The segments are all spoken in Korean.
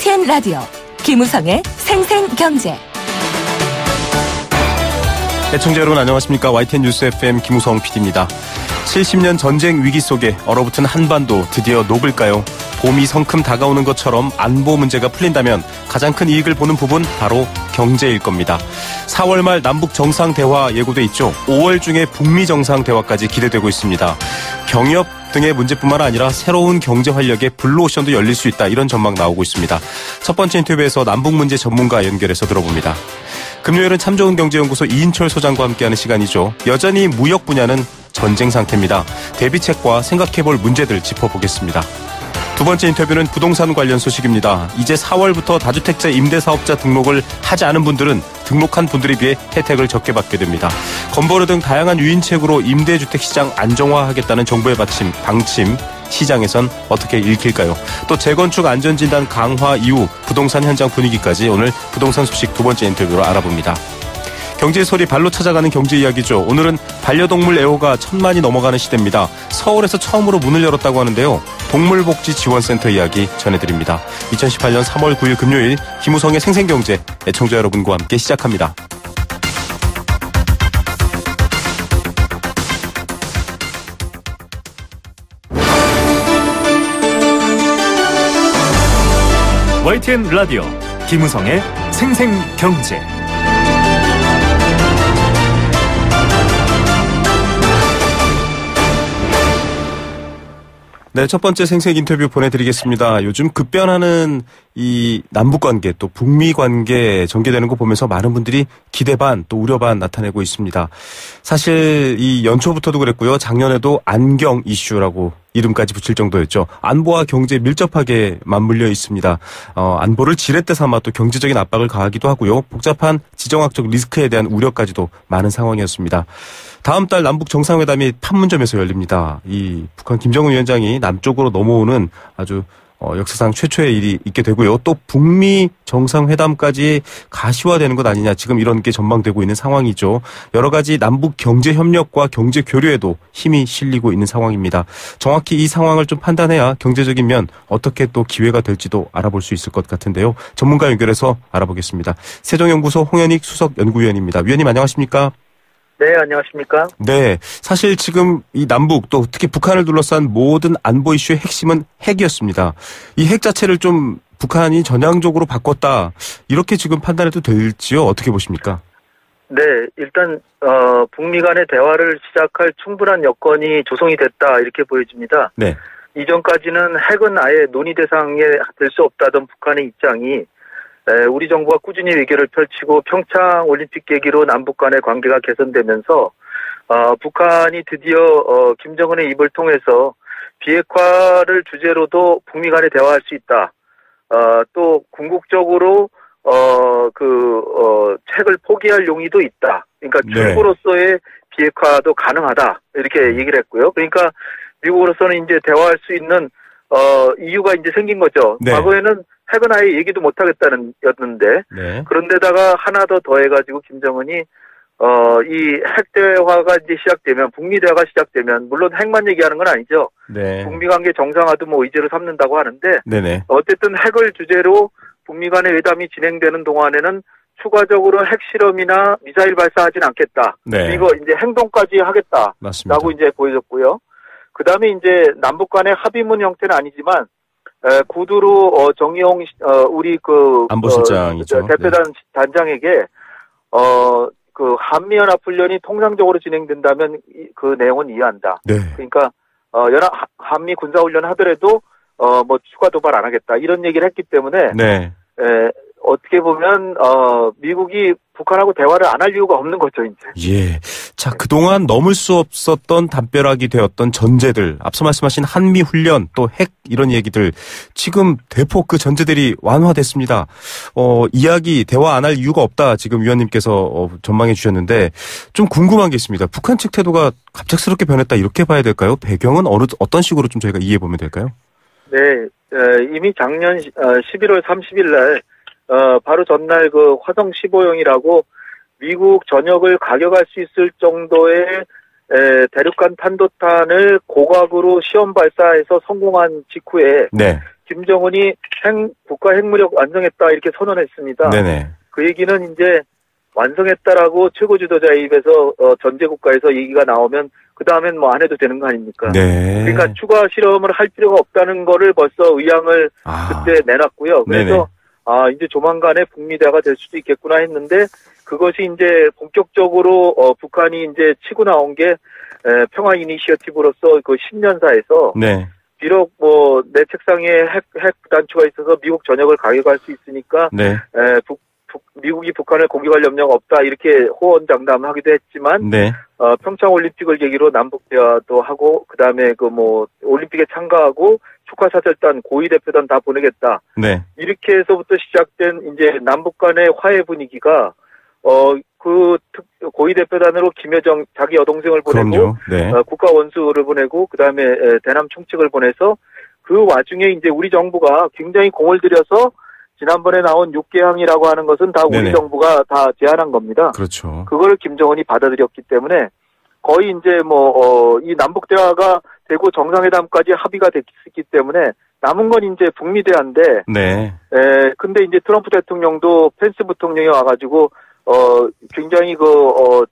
YTN 라디오 김우성의 생생경제. 애청자 여러분 안녕하십니까. YTN 뉴스 FM 김우성 PD입니다. 70년 전쟁 위기 속에 얼어붙은 한반도 드디어 녹을까요? 봄이 성큼 다가오는 것처럼 안보 문제가 풀린다면 가장 큰 이익을 보는 부분 바로 경제일 겁니다. 4월 말 남북 정상대화 예고돼 있죠. 5월 중에 북미 정상대화까지 기대되고 있습니다. 경협 등의 문제뿐만 아니라 새로운 경제 활력의 블루오션도 열릴 수 있다, 이런 전망 나오고 있습니다. 첫 번째 인터뷰에서 남북 문제 전문가 연결해서 들어봅니다. 금요일은 참 좋은 경제연구소 이인철 소장과 함께하는 시간이죠. 여전히 무역 분야는 전쟁 상태입니다. 대비책과 생각해볼 문제들 짚어보겠습니다. 두 번째 인터뷰는 부동산 관련 소식입니다. 이제 4월부터 다주택자 임대사업자 등록을 하지 않은 분들은 등록한 분들에 비해 혜택을 적게 받게 됩니다. 건보료 등 다양한 유인책으로 임대주택 시장 안정화하겠다는 정부의 방침, 시장에선 어떻게 읽힐까요? 또 재건축 안전진단 강화 이후 부동산 현장 분위기까지 오늘 부동산 소식 두 번째 인터뷰로 알아봅니다. 경제의 소리 발로 찾아가는 경제 이야기죠. 오늘은 반려동물 애호가 1000만이 넘어가는 시대입니다. 서울에서 처음으로 문을 열었다고 하는데요. 동물복지지원센터 이야기 전해드립니다. 2018년 3월 9일 금요일 김우성의 생생경제, 애청자 여러분과 함께 시작합니다. YTN 라디오 김우성의 생생경제. 네, 첫 번째 생생 인터뷰 보내드리겠습니다. 요즘 급변하는 이 남북관계 또 북미관계 전개되는 거 보면서 많은 분들이 기대 반 또 우려 반 나타내고 있습니다. 사실 이 연초부터도 그랬고요. 작년에도 안경 이슈라고 이름까지 붙일 정도였죠. 안보와 경제에 밀접하게 맞물려 있습니다. 안보를 지렛대 삼아 또 경제적인 압박을 가하기도 하고요. 복잡한 지정학적 리스크에 대한 우려까지도 많은 상황이었습니다. 다음 달 남북 정상회담이 판문점에서 열립니다. 이 북한 김정은 위원장이 남쪽으로 넘어오는 아주 역사상 최초의 일이 있게 되고요. 또 북미 정상회담까지 가시화되는 것 아니냐, 지금 이런 게 전망되고 있는 상황이죠. 여러 가지 남북 경제 협력과 경제 교류에도 힘이 실리고 있는 상황입니다. 정확히 이 상황을 좀 판단해야 경제적인 면 어떻게 또 기회가 될지도 알아볼 수 있을 것 같은데요. 전문가 연결해서 알아보겠습니다. 세종연구소 홍현익 수석 연구위원입니다. 위원님 안녕하십니까? 네, 안녕하십니까? 네, 사실 지금 이 남북 또 특히 북한을 둘러싼 모든 안보 이슈의 핵심은 핵이었습니다. 이 핵 자체를 좀 북한이 전향적으로 바꿨다, 이렇게 지금 판단해도 될지요? 어떻게 보십니까? 네, 일단 북미 간의 대화를 시작할 충분한 여건이 조성이 됐다, 이렇게 보여집니다. 네. 이전까지는 핵은 아예 논의 대상에 될 수 없다던 북한의 입장이 우리 정부가 꾸준히 외교를 펼치고 평창 올림픽 계기로 남북 간의 관계가 개선되면서 북한이 드디어 김정은의 입을 통해서 비핵화를 주제로도 북미 간에 대화할 수 있다. 또 궁극적으로 핵을 포기할 용의도 있다. 그러니까 줄고로서의 비핵화도 가능하다, 이렇게 얘기를 했고요. 그러니까 미국으로서는 이제 대화할 수 있는 이유가 이제 생긴 거죠. 네. 과거에는 핵은 아예 얘기도 못하겠다는 였는데, 네. 그런데다가 하나 더 더해가지고 김정은이 이 핵 대화가 이제 시작되면, 북미 대화가 시작되면, 물론 핵만 얘기하는 건 아니죠. 네. 북미 관계 정상화도 뭐 의제로 삼는다고 하는데, 네네. 어쨌든 핵을 주제로 북미 간의 회담이 진행되는 동안에는 추가적으로 핵 실험이나 미사일 발사하진 않겠다. 네. 이거 이제 행동까지 하겠다라고 맞습니다. 이제 보여졌고요. 그 다음에 이제 남북 간의 합의문 형태는 아니지만 구두로 정의용 우리 안보실장이죠. 대표단 네. 단장에게 한미연합훈련이 통상적으로 진행된다면 그 내용은 이해한다. 네. 그러니까 한미 군사훈련 하더라도 뭐 추가 도발 안 하겠다, 이런 얘기를 했기 때문에 네. 어떻게 보면 미국이 북한하고 대화를 안 할 이유가 없는 거죠, 이제. 예. 자, 그동안 넘을 수 없었던 담벼락이 되었던 전제들, 앞서 말씀하신 한미 훈련, 또 핵, 이런 얘기들, 지금 대폭 그 전제들이 완화됐습니다. 대화 안 할 이유가 없다, 지금 위원님께서 전망해 주셨는데, 좀 궁금한 게 있습니다. 북한 측 태도가 갑작스럽게 변했다, 이렇게 봐야 될까요? 배경은 어떤 식으로 좀 저희가 이해해 보면 될까요? 네, 이미 작년 11월 30일 날 바로 전날 그 화성 15형이라고 미국 전역을 가격할 수 있을 정도의 대륙간 탄도탄을 고각으로 시험 발사해서 성공한 직후에 네. 김정은이 국가 핵무력 완성했다 이렇게 선언했습니다. 네네. 그 얘기는 이제 완성했다라고 최고 지도자의 입에서 전제 국가에서 얘기가 나오면 그 다음엔 뭐 안 해도 되는 거 아닙니까? 네. 그러니까 추가 실험을 할 필요가 없다는 거를 벌써 의향을 그때 내놨고요. 그래서 이제 조만간에 북미 대화가 될 수도 있겠구나 했는데 그것이 이제 본격적으로 북한이 이제 치고 나온 게 평화 이니시어티브로서 그 10년사에서 네. 비록 뭐 내 책상에 핵 단추가 있어서 미국 전역을 가격할 수 있으니까 네. 미국이 북한을 공격할 염려가 없다 이렇게 호언장담하기도 했지만 네. 평창 올림픽을 계기로 남북 대화도 하고 그다음에 그 뭐 올림픽에 참가하고 축하사절단 고위 대표단 다 보내겠다. 네. 이렇게 해서부터 시작된 이제 남북 간의 화해 분위기가 그 고위 대표단으로 김여정 자기 여동생을 보내고 네. 국가 원수를 보내고 그다음에 대남 총책을 보내서 그 와중에 이제 우리 정부가 굉장히 공을 들여서 지난번에 나온 6개항이라고 하는 것은 다 네네. 우리 정부가 다 제안한 겁니다. 그렇죠. 그거를 김정은이 받아들였기 때문에 거의 이제 이 남북 대화가 되고 정상회담까지 합의가 됐기 때문에 남은 건 이제 북미 대화인데, 네. 근데 이제 트럼프 대통령도 펜스 부통령이 와가지고 굉장히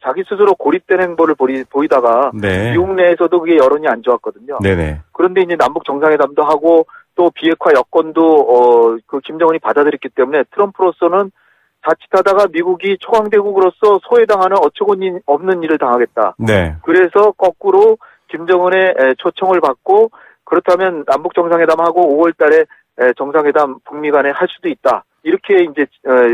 자기 스스로 고립된 행보를 보이다가 네. 미국 내에서도 그게 여론이 안 좋았거든요. 네네. 그런데 이제 남북 정상회담도 하고 또 비핵화 여건도 그 김정은이 받아들였기 때문에 트럼프로서는 자칫하다가 미국이 초강대국으로서 소외당하는 어처구니 없는 일을 당하겠다. 네. 그래서 거꾸로 김정은의 초청을 받고 그렇다면 남북 정상회담하고 5월 달에 정상회담 북미 간에 할 수도 있다. 이렇게 이제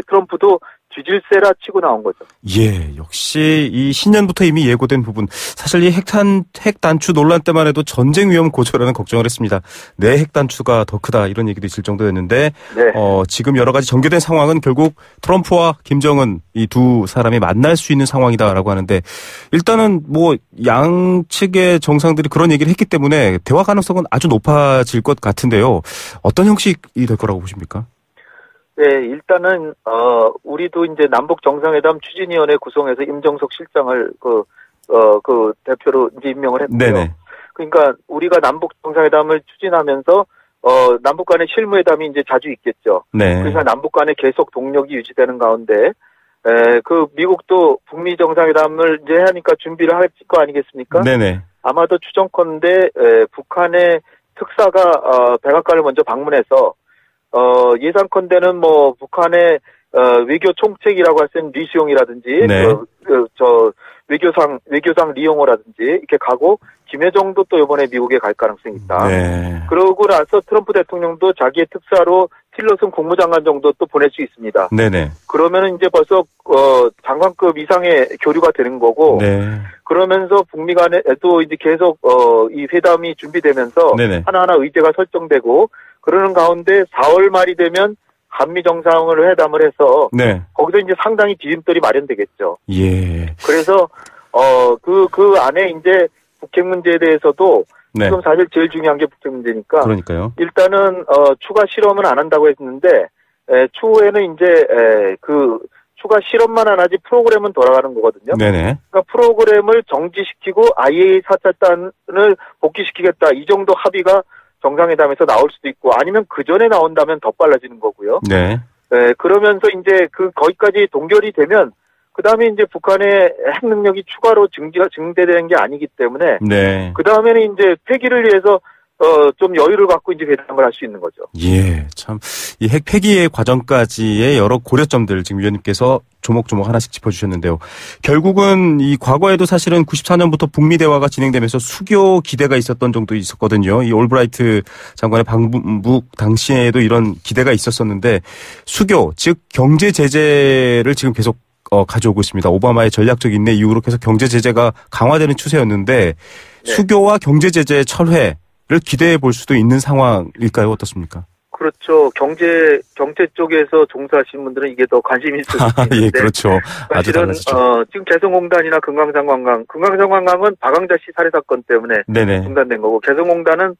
트럼프도 뒤질세라 치고 나온 거죠. 예, 역시 이 신년부터 이미 예고된 부분. 사실 이 핵 단추 논란 때만 해도 전쟁 위험 고조라는 걱정을 했습니다. 내 핵 단추가 더 크다 이런 얘기도 있을 정도였는데 네. 지금 여러 가지 전개된 상황은 결국 트럼프와 김정은 이 두 사람이 만날 수 있는 상황이다라고 하는데 일단은 뭐 양측의 정상들이 그런 얘기를 했기 때문에 대화 가능성은 아주 높아질 것 같은데요. 어떤 형식이 될 거라고 보십니까? 네, 일단은 우리도 이제 남북 정상회담 추진위원회 구성해서 임정석 실장을 그 대표로 이제 임명을 했고요. 네네. 그러니까 우리가 남북 정상회담을 추진하면서 남북 간의 실무회담이 이제 자주 있겠죠. 네. 그래서 남북 간에 계속 동력이 유지되는 가운데 그 미국도 북미 정상회담을 이제 하니까 준비를 할 거 아니겠습니까? 네네. 아마도 추정컨대 북한의 특사가 백악관을 먼저 방문해서 예상컨대는 뭐 북한의 외교 총책이라고 할 수 있는 리수용이라든지 네. 외교상 리용호라든지 이렇게 가고 김여정도 또 이번에 미국에 갈 가능성이 있다. 네. 그러고 나서 트럼프 대통령도 자기의 특사로 틸러슨 국무장관 정도 또 보낼 수 있습니다. 네네. 그러면은 이제 벌써 장관급 이상의 교류가 되는 거고. 네. 그러면서 북미 간에 또 이제 계속 이 회담이 준비되면서 네네. 하나하나 의제가 설정되고 그러는 가운데 4월 말이 되면 한미 정상을 회담을 해서 네. 거기서 이제 상당히 디딤돌이 마련되겠죠. 예. 그래서 그 안에 이제 북핵 문제에 대해서도 네. 지금 사실 제일 중요한 게 북핵 문제니까 그러니까요. 일단은 추가 실험은 안 한다고 했는데 추후에는 이제 그 추가 실험만 안 하지 프로그램은 돌아가는 거거든요. 네네. 그러니까 프로그램을 정지시키고 IAEA 사찰단을 복귀시키겠다. 이 정도 합의가 정상회담에서 나올 수도 있고 아니면 그 전에 나온다면 더 빨라지는 거고요. 네. 그러면서 이제 거기까지 동결이 되면 그 다음에 이제 북한의 핵 능력이 추가로 증대되는 게 아니기 때문에 네. 그 다음에는 이제 폐기를 위해서 좀 여유를 갖고 이제 회담을 할 수 있는 거죠. 예, 참 이 핵 폐기의 과정까지의 여러 고려점들 지금 위원님께서 조목조목 하나씩 짚어주셨는데요. 결국은 이 과거에도 사실은 94년부터 북미 대화가 진행되면서 수교 기대가 있었던 정도 있었거든요. 이 올브라이트 장관의 방북 당시에도 이런 기대가 있었었는데 수교, 즉 경제 제재를 지금 계속 가져오고 있습니다. 오바마의 전략적 인내 이후로 계속 경제 제재가 강화되는 추세였는데 네. 수교와 경제 제재의 철회를 기대해 볼 수도 있는 상황일까요? 어떻습니까? 그렇죠. 경제 쪽에서 종사하시는 분들은 이게 더 관심이 있을 수 있는데. 예, 그렇죠. 아주 달라지죠. 지금 개성공단이나 금강산관광은 박광자 씨 살해 사건 때문에 네네. 중단된 거고 개성공단은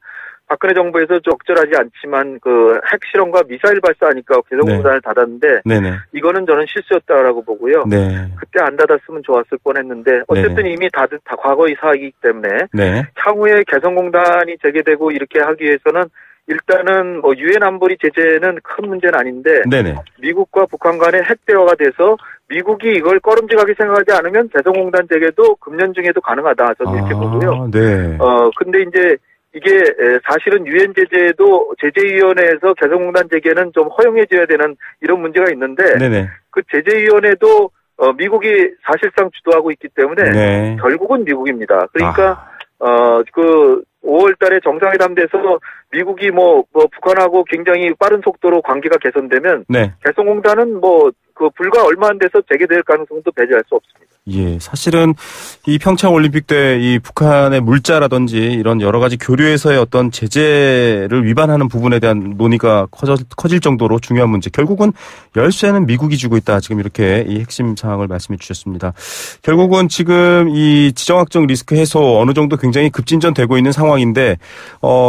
박근혜 정부에서 적절하지 않지만 그 핵실험과 미사일 발사하니까 개성공단을 닫았는데 네네. 이거는 저는 실수였다라고 보고요. 네. 그때 안 닫았으면 좋았을 뻔했는데 어쨌든 네네. 이미 다 과거의 사이기 때문에 네. 향후에 개성공단이 재개되고 이렇게 하기 위해서는 일단은 뭐 유엔 안보리 제재는 큰 문제는 아닌데 네네. 미국과 북한 간의 핵 대화가 돼서 미국이 이걸 꺼름직하게 생각하지 않으면 개성공단 재개도 금년 중에도 가능하다. 저는 이렇게 보고요. 네. 근데 이제 이게 사실은 유엔 제재도 제재위원회에서 개성공단 재개는 좀 허용해줘야 되는 이런 문제가 있는데 네네. 그 제재위원회도 미국이 사실상 주도하고 있기 때문에 네. 결국은 미국입니다. 그러니까 그 5월 달에 정상회담 돼서 미국이 뭐 북한하고 굉장히 빠른 속도로 관계가 개선되면 네. 개성공단은 불과 얼마 안 돼서 재개될 가능성도 배제할 수 없습니다. 예, 사실은 이 평창 올림픽 때 이 북한의 물자라든지 이런 여러 가지 교류에서의 어떤 제재를 위반하는 부분에 대한 논의가 커질 정도로 중요한 문제. 결국은 열쇠는 미국이 쥐고 있다. 지금 이렇게 이 핵심 사항을 말씀해 주셨습니다. 결국은 지금 이 지정학적 리스크 해소 어느 정도 굉장히 급진전되고 있는 상황인데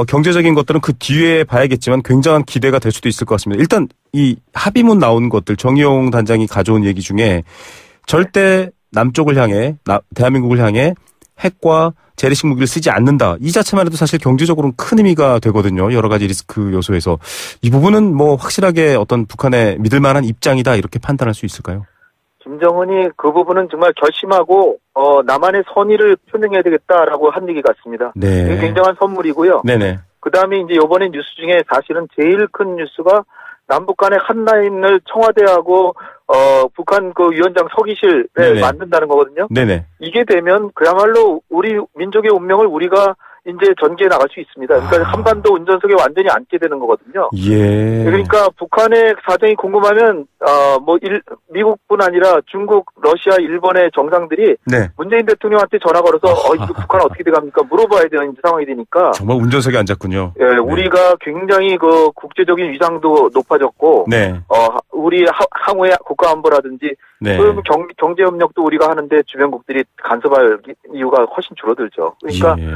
경제적인 것들은 그 뒤에 봐야겠지만 굉장한 기대가 될 수도 있을 것 같습니다. 일단 이 합의문 나온 것들 정의용 단장이 가져온 얘기 중에 절대 남쪽을 향해 대한민국을 향해 핵과 재래식 무기를 쓰지 않는다. 이 자체만 해도 사실 경제적으로는 큰 의미가 되거든요. 여러 가지 리스크 요소에서. 이 부분은 뭐 확실하게 어떤 북한의 믿을 만한 입장이다 이렇게 판단할 수 있을까요? 김정은이 그 부분은 정말 결심하고 남한의 선의를 표명해야 되겠다라고 한 얘기 같습니다. 네. 이게 굉장한 선물이고요. 네네. 그다음에 이제 이번에 뉴스 중에 사실은 제일 큰 뉴스가 남북 간의 한라인을 청와대하고 북한 그 위원장 서기실에 네네. 만든다는 거거든요. 네네. 이게 되면 그야말로 우리 민족의 운명을 우리가 이제 전개해 나갈 수 있습니다. 그러니까 한반도 운전석에 완전히 앉게 되는 거거든요. 예. 그러니까 북한의 사정이 궁금하면 미국뿐 아니라 중국, 러시아, 일본의 정상들이 네. 문재인 대통령한테 전화 걸어서 이거 북한 어떻게 돼갑니까? 물어봐야 되는 상황이 되니까. 정말 운전석에 앉았군요. 예, 네. 우리가 굉장히 그 국제적인 위상도 높아졌고, 네. 우리 항우의 국가안보라든지, 네. 그럼 경제협력도 우리가 하는데 주변국들이 간섭할 이유가 훨씬 줄어들죠. 그러니까 예.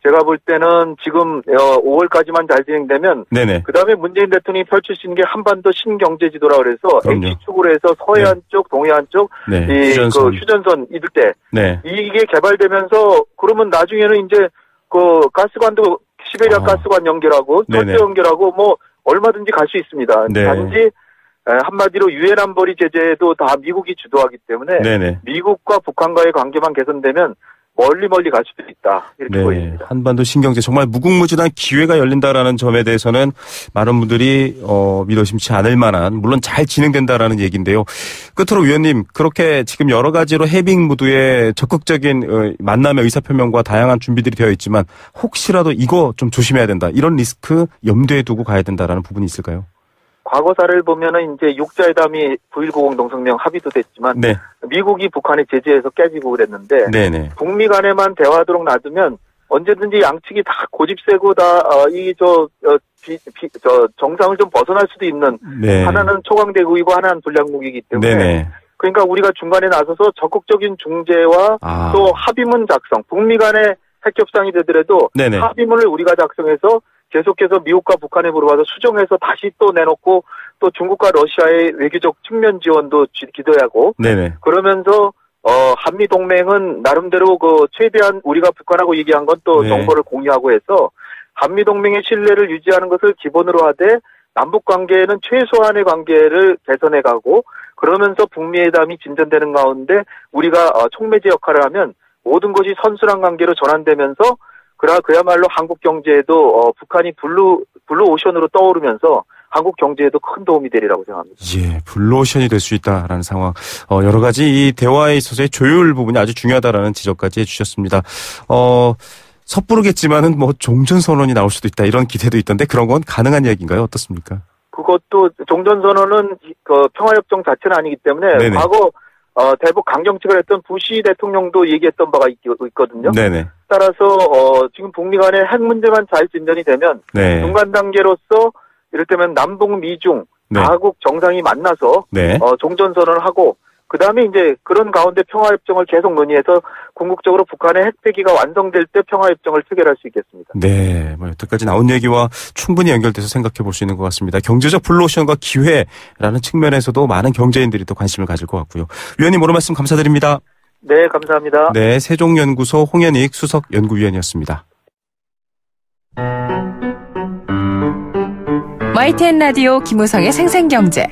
제가 볼 때는 지금 5월까지만 잘 진행되면, 네네. 그 다음에 문재인 대통령이 펼칠 수 있는 게 한반도 신경제지도라 그래서 그럼요. H축으로 해서 서해안 네. 쪽, 동해안 쪽, 네. 휴전선 이들 때 네. 이게 개발되면서 그러면 나중에는 이제 그 가스관도 시베리아 가스관 연결하고 철도 연결하고 뭐 얼마든지 갈 수 있습니다. 네. 단지 한마디로 유엔 안보리 제재도 다 미국이 주도하기 때문에 네네. 미국과 북한과의 관계만 개선되면 멀리 갈 수도 있다. 이렇게 보입니다. 한반도 신경제 정말 무궁무진한 기회가 열린다라는 점에 대해서는 많은 분들이 믿어심치 않을 만한 물론 잘 진행된다라는 얘기인데요. 끝으로 위원님 그렇게 지금 여러 가지로 해빙 무드에 적극적인 만남의 의사표명과 다양한 준비들이 되어 있지만 혹시라도 이거 좀 조심해야 된다. 이런 리스크 염두에 두고 가야 된다라는 부분이 있을까요? 과거사를 보면은 이제 육자회담이 9.19 공동성명 합의도 됐지만 네. 미국이 북한의 제재에서 깨지고 그랬는데 네네. 북미 간에만 대화하도록 놔두면 언제든지 양측이 다 고집세고 다 정상을 좀 벗어날 수도 있는 네. 하나는 초강대국이고 하나는 불량국이기 때문에 네네. 그러니까 우리가 중간에 나서서 적극적인 중재와 또 합의문 작성, 북미 간의 핵협상이 되더라도 네네. 합의문을 우리가 작성해서 계속해서 미국과 북한에 물어봐서 수정해서 다시 또 내놓고 또 중국과 러시아의 외교적 측면 지원도 기도하고 네네. 그러면서 한미 동맹은 나름대로 그 최대한 우리가 북한하고 얘기한 건 또 정보를 공유하고 해서 한미 동맹의 신뢰를 유지하는 것을 기본으로 하되 남북 관계에는 최소한의 관계를 개선해 가고 그러면서 북미 회담이 진전되는 가운데 우리가 촉매제 역할을 하면 모든 것이 선순환 관계로 전환되면서 그야말로 한국 경제에도 북한이 블루 오션으로 떠오르면서 한국 경제에도 큰 도움이 되리라고 생각합니다. 예, 블루오션이 될 수 있다라는 상황. 여러 가지 이 대화에 있어서의 조율 부분이 아주 중요하다라는 지적까지 해주셨습니다. 섣부르겠지만은 뭐 종전선언이 나올 수도 있다 이런 기대도 있던데 그런 건 가능한 이야기인가요? 어떻습니까? 그것도 종전선언은 그 평화협정 자체는 아니기 때문에 네네. 과거 대북 강경책을 했던 부시 대통령도 얘기했던 바가 있거든요. 네네. 따라서 지금 북미 간의 핵 문제만 잘 진전이 되면 네. 중간 단계로서 이를테면 남북 미중 네. 다국 정상이 만나서 네. 종전선언을 하고 그다음에 이제 그런 가운데 평화협정을 계속 논의해서 궁극적으로 북한의 핵폐기가 완성될 때 평화협정을 체결할 수 있겠습니다. 네, 뭐 여태까지 나온 얘기와 충분히 연결돼서 생각해 볼 수 있는 것 같습니다. 경제적 블루오션과 기회라는 측면에서도 많은 경제인들이 또 관심을 가질 것 같고요. 위원님 오늘 말씀 감사드립니다. 네, 감사합니다. 네, 세종연구소 홍현익 수석 연구위원이었습니다. YTN 라디오 김우성의 생생경제.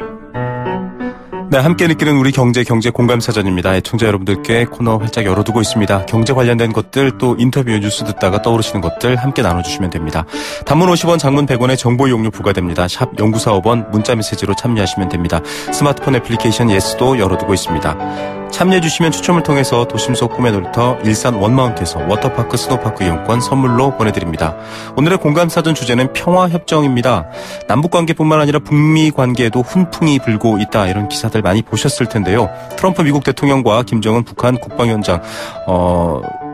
네, 함께 느끼는 우리 경제 공감사전입니다. 애청자 여러분들께 코너 활짝 열어두고 있습니다. 경제 관련된 것들 또 인터뷰 뉴스 듣다가 떠오르시는 것들 함께 나눠주시면 됩니다. 단문 50원, 장문 100원의 정보 이용료 부과됩니다. 샵 0945번 문자메시지로 참여하시면 됩니다. 스마트폰 애플리케이션 예스도 열어두고 있습니다. 참여해주시면 추첨을 통해서 도심 속 꿈의 놀이터 일산 원마운트에서 워터파크 스노파크 이용권 선물로 보내드립니다. 오늘의 공감사전 주제는 평화협정입니다. 남북관계뿐만 아니라 북미 관계에도 훈풍이 불고 있다, 이런 기사들 많이 보셨을 텐데요. 트럼프 미국 대통령과 김정은 북한 국방위원장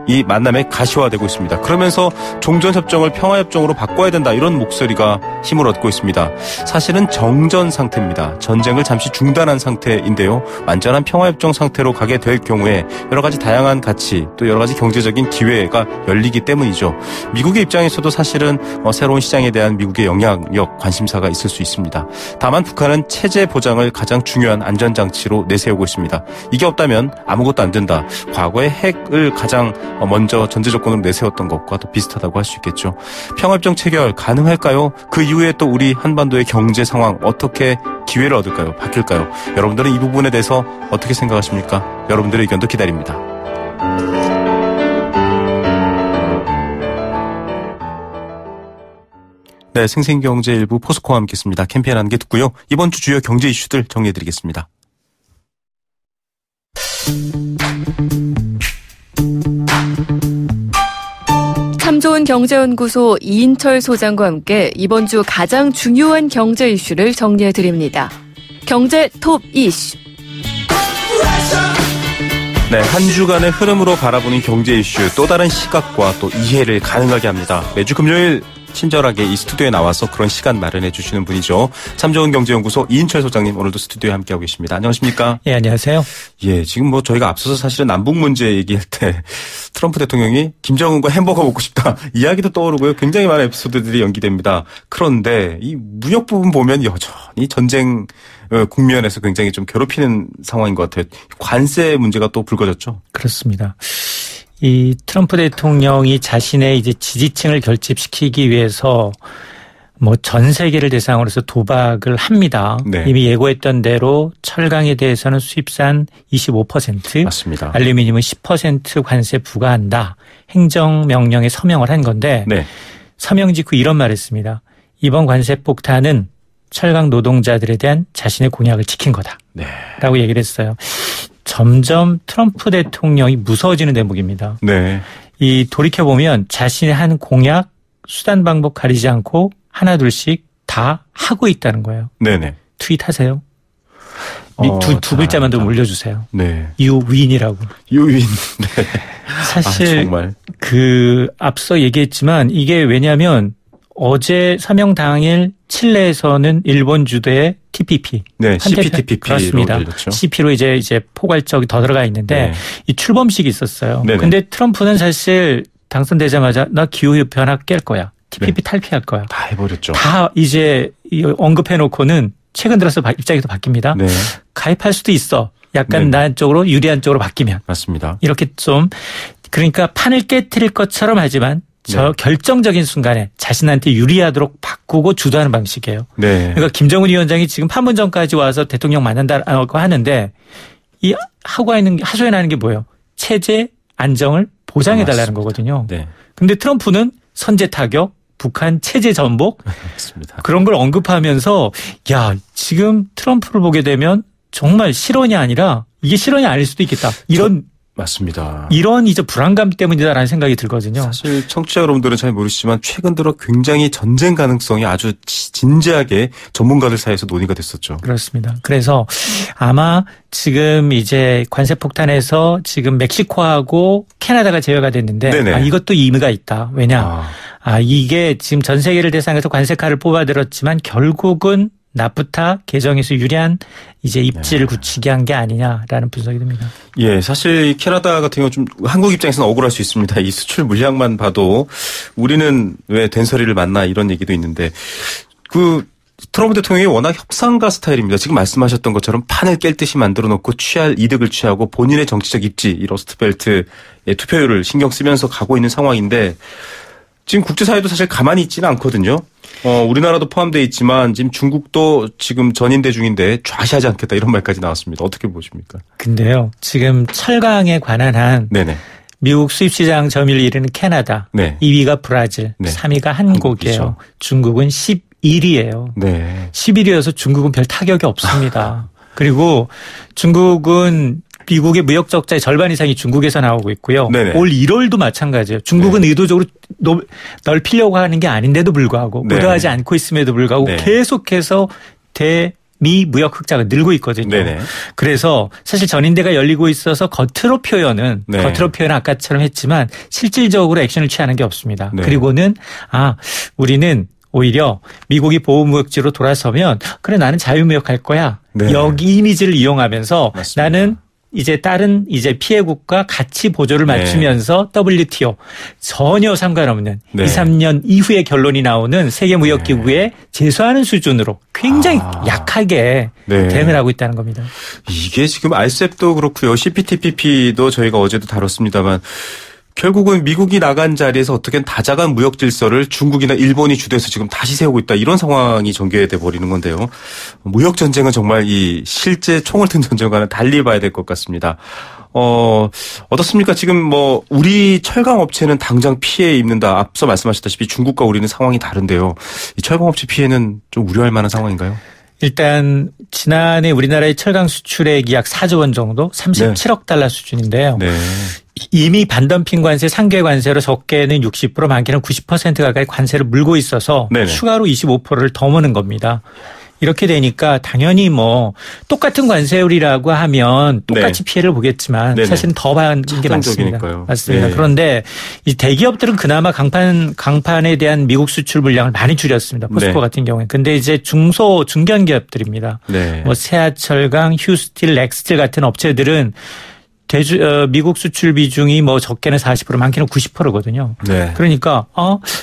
이 만남에 가시화되고 있습니다. 그러면서 종전협정을 평화협정으로 바꿔야 된다, 이런 목소리가 힘을 얻고 있습니다. 사실은 정전 상태입니다. 전쟁을 잠시 중단한 상태인데요. 완전한 평화협정 상태로 가게 될 경우에 여러 가지 다양한 가치, 또 여러 가지 경제적인 기회가 열리기 때문이죠. 미국의 입장에서도 사실은 새로운 시장에 대한 미국의 영향력, 관심사가 있을 수 있습니다. 다만 북한은 체제 보장을 가장 중요한 안전장치로 내세우고 있습니다. 이게 없다면 아무것도 안 된다. 과거의 핵을 가장 먼저 전제 조건으로 내세웠던 것과 또 비슷하다고 할 수 있겠죠. 평화협정 체결 가능할까요? 그 이후에 또 우리 한반도의 경제 상황 어떻게 기회를 얻을까요? 바뀔까요? 여러분들은 이 부분에 대해서 어떻게 생각하십니까? 여러분들의 의견도 기다립니다. 네, 생생경제 일부 포스코와 함께했습니다. 캠페인 함께 듣고요. 이번 주 주요 경제 이슈들 정리해드리겠습니다. 참 좋은 경제연구소 이인철 소장과 함께 이번 주 가장 중요한 경제 이슈를 정리해드립니다. 경제 톱 이슈. 네, 한 주간의 흐름으로 바라보는 경제 이슈, 또 다른 시각과 또 이해를 가능하게 합니다. 매주 금요일 친절하게 이 스튜디오에 나와서 그런 시간 마련해 주시는 분이죠. 참 좋은 경제연구소 이인철 소장님, 오늘도 스튜디오에 함께하고 계십니다. 안녕하십니까? 예, 안녕하세요. 예, 지금 저희가 앞서서 사실은 남북 문제 얘기할 때 트럼프 대통령이 김정은과 햄버거 먹고 싶다 이야기도 떠오르고요. 굉장히 많은 에피소드들이 연기됩니다. 그런데 이 무역 부분 보면 여전히 전쟁 국면에서 굉장히 좀 괴롭히는 상황인 것 같아요. 관세 문제가 또 불거졌죠. 그렇습니다. 이 트럼프 대통령이 자신의 이제 지지층을 결집시키기 위해서 전 세계를 대상으로 해서 도박을 합니다. 네. 이미 예고했던 대로 철강에 대해서는 수입산 25%, 맞습니다. 알루미늄은 10% 관세 부과한다. 행정명령에 서명을 한 건데 네. 서명 직후 이런 말을 했습니다. 이번 관세 폭탄은 철강 노동자들에 대한 자신의 공약을 지킨 거다. 네. 라고 얘기를 했어요. 점점 트럼프 대통령이 무서워지는 대목입니다. 네. 이 돌이켜보면 자신의 한 공약, 수단 방법 가리지 않고 하나둘씩 다 하고 있다는 거예요. 네네. 트윗하세요. 두 글자만 더 올려주세요. 네. You win이라고. You win. 네. 사실 정말. 앞서 얘기했지만 이게 왜냐하면 어제 서명 당일 칠레에서는 일본 주도의 TPP. 네, CPTPP로 그렇습니다. 열렸죠. CP로 이제 포괄적이 더 들어가 있는데 네. 이 출범식이 있었어요. 네네. 근데 트럼프는 사실 당선되자마자 나 기후 변화 깰 거야. TPP 네. 탈피할 거야. 다 해버렸죠. 다 이제 언급해 놓고는 최근 들어서 입장이 더 바뀝니다. 네. 가입할 수도 있어. 약간 네. 난 쪽으로 유리한 쪽으로 바뀌면. 맞습니다. 이렇게 좀 그러니까 판을 깨트릴 것처럼 하지만 저 네. 결정적인 순간에 자신한테 유리하도록 바꾸고 주도하는 방식이에요. 네. 그러니까 김정은 위원장이 지금 판문점까지 와서 대통령 만난다고 하는데 이 하소연하는 게 뭐예요? 체제 안정을 보장해달라는 거거든요. 네. 근데 트럼프는 선제 타격, 북한 체제 전복 맞습니다. 그런 걸 언급하면서 야 지금 트럼프를 보게 되면 정말 실언이 아니라 이게 실언이 아닐 수도 있겠다. 맞습니다. 이런 이제 불안감 때문이다라는 생각이 들거든요. 사실 청취자 여러분들은 잘 모르시지만 최근 들어 굉장히 전쟁 가능성이 아주 진지하게 전문가들 사이에서 논의가 됐었죠. 그렇습니다. 그래서 아마 지금 이제 관세 폭탄에서 지금 멕시코하고 캐나다가 제외가 됐는데 이것도 의미가 있다. 왜냐? 이게 지금 전 세계를 대상해서 관세카를 뽑아들었지만 결국은 나프타 개정에서 유리한 이제 입지를 굳히게 한 게 아니냐라는 분석이 듭니다. 예, 사실 캐나다 같은 경우 좀 한국 입장에서는 억울할 수 있습니다. 이 수출 물량만 봐도 우리는 왜 된소리를 만나 이런 얘기도 있는데 트럼프 대통령이 워낙 협상가 스타일입니다. 지금 말씀하셨던 것처럼 판을 깰 듯이 만들어 놓고 취할 이득을 취하고 본인의 정치적 입지, 이 러스트벨트의 투표율을 신경 쓰면서 가고 있는 상황인데 지금 국제사회도 사실 가만히 있지는 않거든요. 우리나라도 포함되어 있지만 지금 중국도 지금 전인대 중인데 좌시하지 않겠다 이런 말까지 나왔습니다. 어떻게 보십니까? 근데요. 지금 철강에 관한 한 네네. 미국 수입시장 점유율 1위는 캐나다, 네. 2위가 브라질, 네. 3위가 한국이에요. 중국은 11위예요. 네. 11위여서 중국은 별 타격이 없습니다. 그리고 중국은 미국의 무역 적자의 절반 이상이 중국에서 나오고 있고요. 네네. 올 1월도 마찬가지예요. 중국은 네. 의도적으로 넓히려고 하는 게 아닌데도 불구하고 네. 의도하지 않고 있음에도 불구하고 네. 계속해서 미 무역 흑자가 늘고 있거든요. 네네. 그래서 사실 전인대가 열리고 있어서 겉으로 표현은 아까처럼 했지만 실질적으로 액션을 취하는 게 없습니다. 네. 그리고는 우리는 오히려 미국이 보호무역지로 돌아서면 그래 나는 자유무역할 거야. 네. 여기 이미지를 이용하면서 맞습니다. 나는 이제 다른 이제 피해국과 같이 보조를 맞추면서 네. WTO 전혀 상관없는 네. 2, 3년 이후에 결론이 나오는 세계무역기구에 네. 제소하는 수준으로 굉장히 약하게 네. 대응을 하고 있다는 겁니다. 이게 지금 RCEP도 그렇고요. CPTPP도 저희가 어제도 다뤘습니다만 결국은 미국이 나간 자리에서 어떻게든 다자간 무역 질서를 중국이나 일본이 주도해서 지금 다시 세우고 있다. 이런 상황이 전개돼 버리는 건데요. 무역 전쟁은 정말 이 실제 총을 든 전쟁과는 달리 봐야 될 것 같습니다. 어떻습니까? 지금 우리 철강 업체는 당장 피해 입는다. 앞서 말씀하셨다시피 중국과 우리는 상황이 다른데요. 이 철강 업체 피해는 좀 우려할 만한 상황인가요? 일단 지난해 우리나라의 철강 수출액이 약 4조 원 정도 37억 달러 수준인데요. 네. 이미 반덤핑 관세, 상계 관세로 적게는 60%, 많게는 90% 가까이 관세를 물고 있어서 네네. 추가로 25%를 더 무는 겁니다. 이렇게 되니까 당연히 똑같은 관세율이라고 하면 똑같이 네. 피해를 보겠지만 네네. 사실은 더 받는 게 많습니다. 맞습니다. 네. 그런데 이 대기업들은 그나마 강판에 대한 미국 수출 물량을 많이 줄였습니다. 포스코 네. 같은 경우에. 근데 이제 중견 기업들입니다. 네. 세아철강, 휴스틸, 렉스틸 같은 업체들은 미국 수출 비중이 적게는 40%, 많게는 90%거든요. 네. 그러니까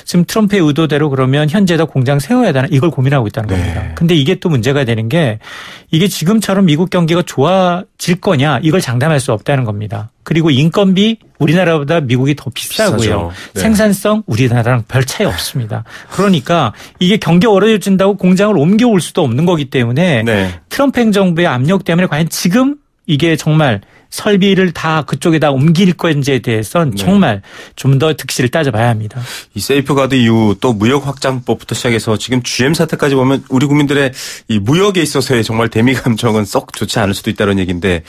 지금 트럼프의 의도대로 그러면 현재도 공장 세워야 되나 이걸 고민하고 있다는 네. 겁니다. 근데 이게 또 문제가 되는 게 이게 지금처럼 미국 경기가 좋아질 거냐 이걸 장담할 수 없다는 겁니다. 그리고 인건비 우리나라보다 미국이 더 비싸고요. 네. 생산성 우리나라랑 별 차이 없습니다. 그러니까 이게 경기 어려워진다고 공장을 옮겨올 수도 없는 거기 때문에 네. 트럼프 행정부의 압력 때문에 과연 지금 이게 정말 설비를 다 그쪽에다 옮길 건지에 대해서는 정말 좀 더 득실을 따져봐야 합니다. 이 세이프가드 이후 또 무역 확장법부터 시작해서 지금 GM 사태까지 보면 우리 국민들의 이 무역에 있어서의 정말 대미 감정은 썩 좋지 않을 수도 있다는 얘기인데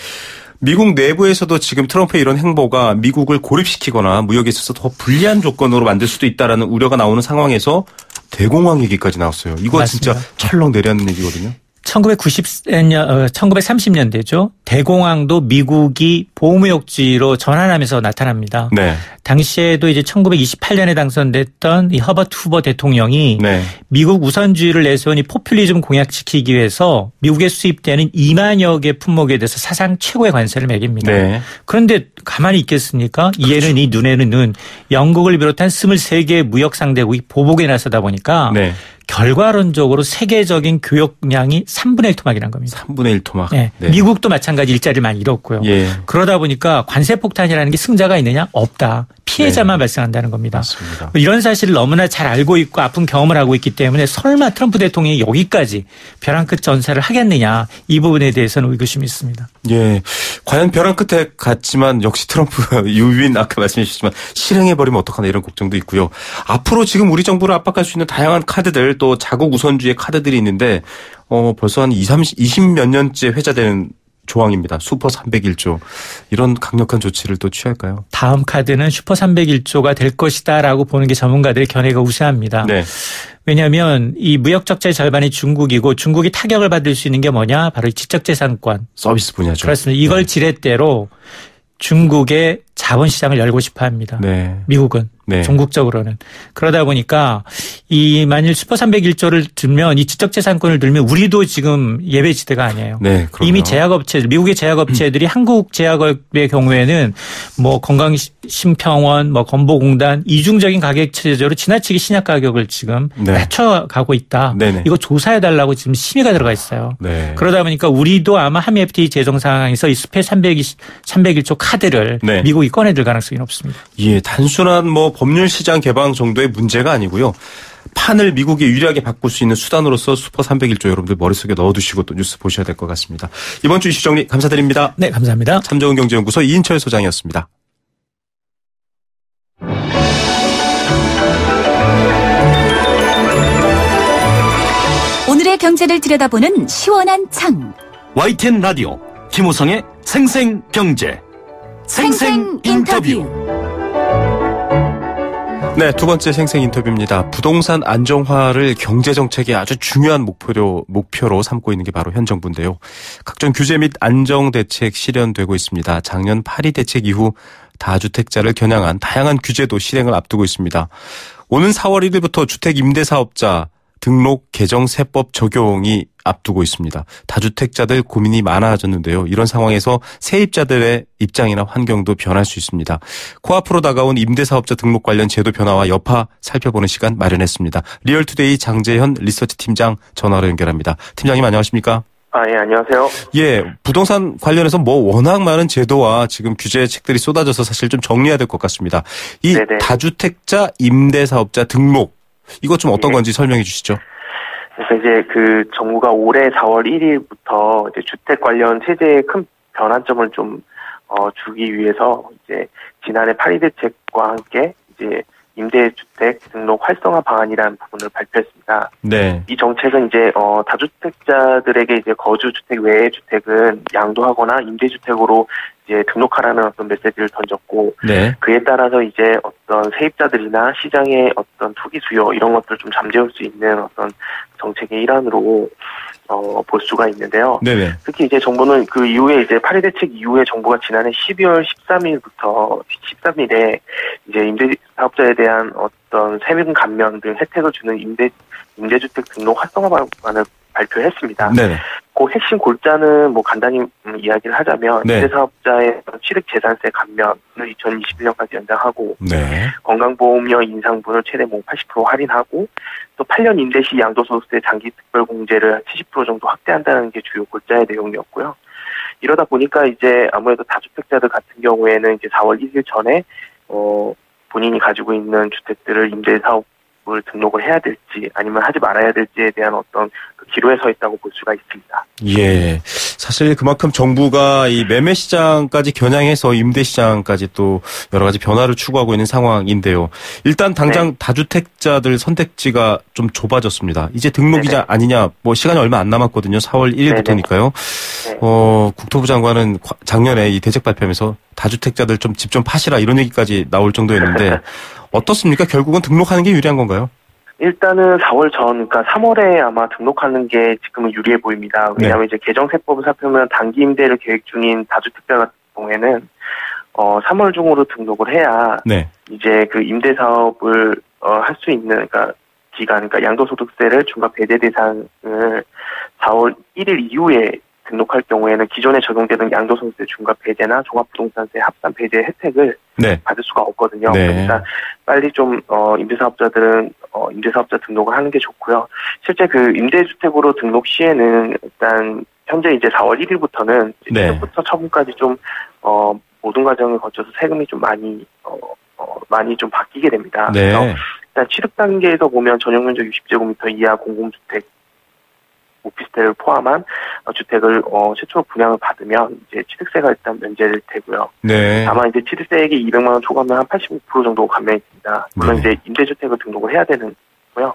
미국 내부에서도 지금 트럼프의 이런 행보가 미국을 고립시키거나 무역에 있어서 더 불리한 조건으로 만들 수도 있다라는 우려가 나오는 상황에서 대공황 얘기까지 나왔어요. 이거 맞습니다. 진짜 철렁 내려앉는 얘기거든요. 1930년대죠. 대공황도 미국이 보호무역지로 전환하면서 나타납니다. 네. 당시에도 이제 1928년에 당선됐던 이 허버트 후버 대통령이 네. 미국 우선주의를 내세우니 포퓰리즘 공약시키기 위해서 미국에 수입되는 2만여 개 품목에 대해서 사상 최고의 관세를 매깁니다. 네. 그런데 가만히 있겠습니까? 이에는 그렇죠. 이 눈에는 눈. 영국을 비롯한 23개의 무역 상대국이 보복에 나서다 보니까 네. 결과론적으로 세계적인 교역량이 3분의 1 토막이란 겁니다. 3분의 1 토막. 네. 네. 미국도 마찬가지 일자리를 많이 잃었고요. 예. 그러다 보니까 관세 폭탄이라는 게 승자가 있느냐? 없다. 피해자만 네. 발생한다는 겁니다. 맞습니다. 이런 사실을 너무나 잘 알고 있고 아픈 경험을 하고 있기 때문에 설마 트럼프 대통령이 여기까지 벼랑 끝 전사를 하겠느냐 이 부분에 대해서는 의구심이 있습니다. 예, 과연 벼랑 끝에 갔지만 역시 트럼프 유인 아까 말씀해 주셨지만 실행해버리면 어떡하나 이런 걱정도 있고요. 앞으로 지금 우리 정부를 압박할 수 있는 다양한 카드들 또 자국 우선주의 카드들이 있는데 벌써 한 20몇 년째 회자되는 조항입니다. 슈퍼 301조. 이런 강력한 조치를 또 취할까요? 다음 카드는 슈퍼 301조가 될 것이다라고 보는 게 전문가들의 견해가 우세합니다. 네. 왜냐하면 이 무역 적자의 절반이 중국이고 중국이 타격을 받을 수 있는 게 뭐냐? 바로 지적재산권. 서비스 분야죠. 그렇습니다. 이걸 네. 지렛대로 중국의 자본시장을 열고 싶어 합니다. 네. 미국은. 네. 전국적으로는. 그러다 보니까 이 만일 슈퍼 301조를 들면 이 지적재산권을 들면 우리도 지금 예배지대가 아니에요. 네, 이미 제약업체들, 미국의 제약업체들이 한국 제약업의 경우에는 건강심평원, 건보공단 이중적인 가격 체제로 지나치게 신약 가격을 지금 네. 낮춰가고 있다. 네네. 이거 조사해달라고 지금 심의가 들어가 있어요. 네. 그러다 보니까 우리도 아마 한미 FTA 제정 상황에서 이 슈퍼 301조 카드를 네. 미국이 꺼내들 가능성이 높습니다. 예, 단순한 법률 시장 개방 정도의 문제가 아니고요. 판을 미국이 유리하게 바꿀 수 있는 수단으로서 슈퍼 301조 여러분들 머릿속에 넣어두시고 또 뉴스 보셔야 될 것 같습니다. 이번 주 이슈 정리 감사드립니다. 네, 감사합니다. 참좋은 경제연구소 이인철 소장이었습니다. 오늘의 경제를 들여다보는 시원한 창. YTN 라디오 김우성의 생생경제. 생생인터뷰. 네, 두 번째 생생 인터뷰입니다. 부동산 안정화를 경제정책의 아주 중요한 목표로 삼고 있는 게 바로 현 정부인데요. 각종 규제 및 안정대책 실현되고 있습니다. 작년 파리 대책 이후 다주택자를 겨냥한 다양한 규제도 실행을 앞두고 있습니다. 오는 4월 1일부터 주택임대사업자 등록 개정 세법 적용이 앞두고 있습니다. 다주택자들 고민이 많아졌는데요. 이런 상황에서 세입자들의 입장이나 환경도 변할 수 있습니다. 코앞으로 다가온 임대사업자 등록 관련 제도 변화와 여파 살펴보는 시간 마련했습니다. 리얼투데이 장재현 리서치 팀장 전화로 연결합니다. 팀장님 안녕하십니까? 예, 안녕하세요. 예, 부동산 관련해서 워낙 많은 제도와 지금 규제책들이 쏟아져서 사실 좀 정리해야 될 것 같습니다. 이 네네. 다주택자 임대사업자 등록 이것 좀 어떤 건지 설명해 주시죠. 그래서 이제 정부가 올해 4월 1일부터 이제 주택 관련 체제에 큰 변환점을 좀 주기 위해서 이제 지난해 파리 대책과 함께 이제 임대주택 등록 활성화 방안이라는 부분을 발표했습니다. 네. 이 정책은 이제 다주택자들에게 이제 거주주택 외의 주택은 양도하거나 임대주택으로 이제 등록하라는 어떤 메시지를 던졌고, 네. 그에 따라서 이제 어떤 세입자들이나 시장의 어떤 투기 수요 이런 것들을 좀 잠재울 수 있는 어떤 정책의 일환으로 볼 수가 있는데요. 네네. 특히 이제 정부는 그 이후에 이제 파리 대책 이후에 정부가 지난해 12월 13일에 이제 임대사업자에 대한 어떤 세금 감면 등 혜택을 주는 임대주택 등록 활성화 방안을 발표했습니다. 네네. 그 핵심 골자는 간단히 이야기를 하자면 네. 임대사업자의 취득재산세 감면을 2021년까지 연장하고 네. 건강보험료 인상분을 최대 80% 할인하고 또 8년 임대 시 양도소득세 장기 특별공제를 70% 정도 확대한다는 게 주요 골자의 내용이었고요. 이러다 보니까 이제 아무래도 다주택자들 같은 경우에는 이제 4월 1일 전에 본인이 가지고 있는 주택들을 임대사업을 등록을 해야 될지 아니면 하지 말아야 될지에 대한 어떤 기로에 서 있다고 볼 수가 있습니다. 예. 사실 그만큼 정부가 이 매매 시장까지 겨냥해서 임대 시장까지 또 여러 가지 변화를 추구하고 있는 상황인데요. 일단 당장 네. 다주택자들 선택지가 좀 좁아졌습니다. 이제 등록이냐 네네. 아니냐 시간이 얼마 안 남았거든요. 4월 1일부터니까요. 네. 국토부 장관은 작년에 이 대책 발표하면서 다주택자들 좀 집 좀 파시라 이런 얘기까지 나올 정도였는데 어떻습니까? 결국은 등록하는 게 유리한 건가요? 일단은 4월 전, 그러니까 3월에 아마 등록하는 게 지금은 유리해 보입니다. 왜냐하면 이제 개정세법을 살펴보면 단기 임대를 계획 중인 다주택자 같은 경우에는 3월 중으로 등록을 해야 네. 이제 그 임대 사업을 할 수 있는 그러니까 기간, 그러니까 양도소득세를 중과 배제 대상을 4월 1일 이후에 등록할 경우에는 기존에 적용되는 양도소득세 중과 배제나 종합부동산세 합산 배제 혜택을 네. 받을 수가 없거든요. 네. 그러니까 빨리 좀 임대사업자들은 임대사업자 등록을 하는 게 좋고요. 실제 그 임대주택으로 등록 시에는 일단 현재 이제 4월 1일부터는 네. 취득부터 처분까지 좀 모든 과정을 거쳐서 세금이 좀 많이 좀 바뀌게 됩니다. 네. 그래서 일단 취득 단계에서 보면 전용면적 60제곱미터 이하 공공주택 오피스텔을 포함한 주택을 최초로 분양을 받으면 이제 취득세가 일단 면제될 테고요. 네. 다만 이제 취득세액이 200만 원 초과하면 한 85% 정도 감면이 됩니다. 물론 이제 임대주택을 등록을 해야 되는 거고요.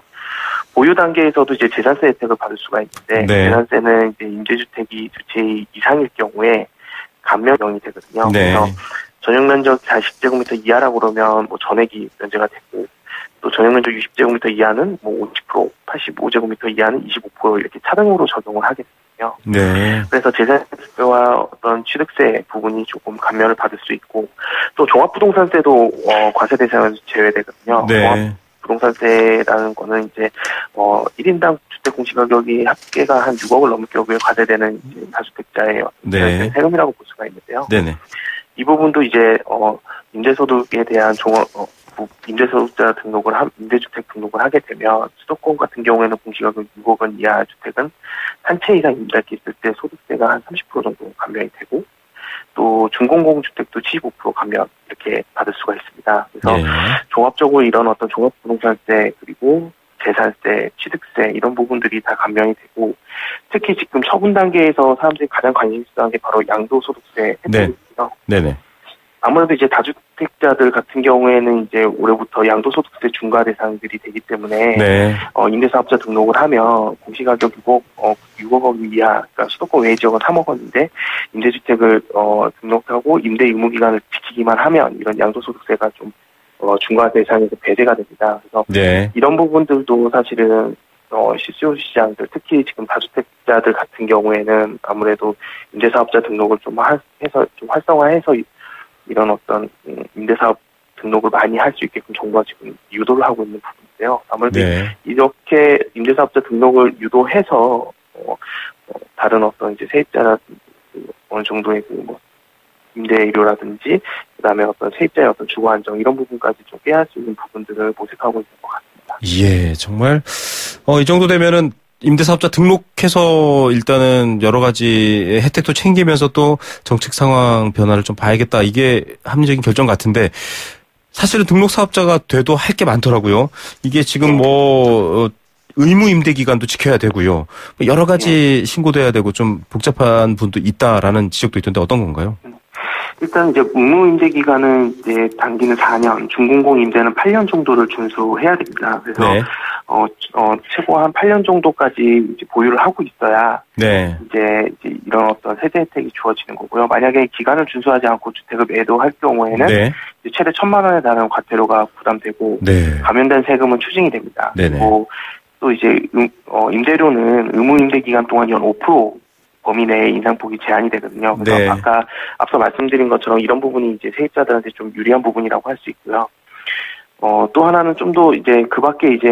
보유 단계에서도 이제 재산세 혜택을 받을 수가 있는데 네. 재산세는 이제 임대주택이 두 채 이상일 경우에 감면이 되거든요. 네. 그래서 전용면적 40제곱미터 이하라고 그러면 전액이 면제가 되고 또 전용면적 60제곱미터 이하는 50%, 85제곱미터 이하는 25% 이렇게 차등으로 적용을 하게 되거든요. 네. 그래서 재산세와 어떤 취득세 bu분이 조금 감면을 받을 수 있고 또 종합부동산세도 과세 대상에서 제외되거든요. 네. 종합부동산세라는 거는 이제 1인당 주택 공시가격이 합계가 한 6억을 넘을 경우에 과세되는 이제 다주택자의 네. 세금이라고 볼 수가 있는데요. 네네. 이 부분도 이제 임대소득에 대한 임대소득자 등록을 임대주택 등록을 하게 되면 수도권 같은 경우에는 공시가격 6억 원 이하 주택은 한 채 이상 임대할 게 있을 때 소득세가 한 30% 정도 감면이 되고 또 준공공주택도 75% 감면 이렇게 받을 수가 있습니다. 그래서 종합적으로 이런 어떤 종합부동산세 그리고 재산세, 취득세 이런 부분들이 다 감면이 되고 특히 지금 처분 단계에서 사람들이 가장 관심 있어하는 게 바로 양도소득세 혜택이고요. 네네. 아무래도 이제 다주택자들 같은 경우에는 이제 올해부터 양도소득세 중과 대상들이 되기 때문에 임대사업자 등록을 하면 공시가격이 6억 원 이하, 그러니까 수도권 외 지역은 3억 원인데 임대주택을 등록하고 임대 의무 기간을 지키기만 하면 이런 양도소득세가 좀 중과 대상에서 배제가 됩니다. 그래서 이런 부분들도 사실은 실수요 시장들 특히 지금 다주택자들 같은 경우에는 아무래도 임대사업자 등록을 좀 활성화해서 이런 어떤 임대사업 등록을 많이 할 수 있게끔 정부가 지금 유도를 하고 있는 부분인데요. 아무래도 이렇게 임대사업자 등록을 유도해서 다른 어떤 이제 세입자나 어느 정도의 임대료라든지 그다음에 어떤 세입자의 어떤 주거 안정 이런 부분까지 좀 깨할 수 있는 부분들을 모색하고 있는 것 같습니다. 예, 정말 이 정도 되면은 임대사업자 등록해서 일단은 여러 가지 혜택도 챙기면서 또 정책 상황 변화를 좀 봐야겠다. 이게 합리적인 결정 같은데 사실은 등록사업자가 돼도 할 게 많더라고요. 이게 지금 의무 임대 기간도 지켜야 되고요. 여러 가지 신고도 해야 되고 좀 복잡한 부분도 있다라는 지적도 있던데 어떤 건가요? 일단 이제 의무 임대 기간은 이제 단기는 4년, 준공공 임대는 8년 정도를 준수해야 됩니다. 그래서 최고 한 8년 정도까지 이제 보유를 하고 있어야 이제 이런 어떤 세대 혜택이 주어지는 거고요. 만약에 기간을 준수하지 않고 주택을 매도할 경우에는 이제 최대 1,000만 원에 달하는 과태료가 부담되고 감면된 세금은 추징이 됩니다. 그리고 또 이제 임대료는 의무 임대 기간 동안 연 5% 범위 내에 인상폭이 제한이 되거든요. 그래서 아까 앞서 말씀드린 것처럼 이런 부분이 이제 세입자들한테 좀 유리한 부분이라고 할 수 있고요. 또 하나는 좀 더 이제 그 밖에 이제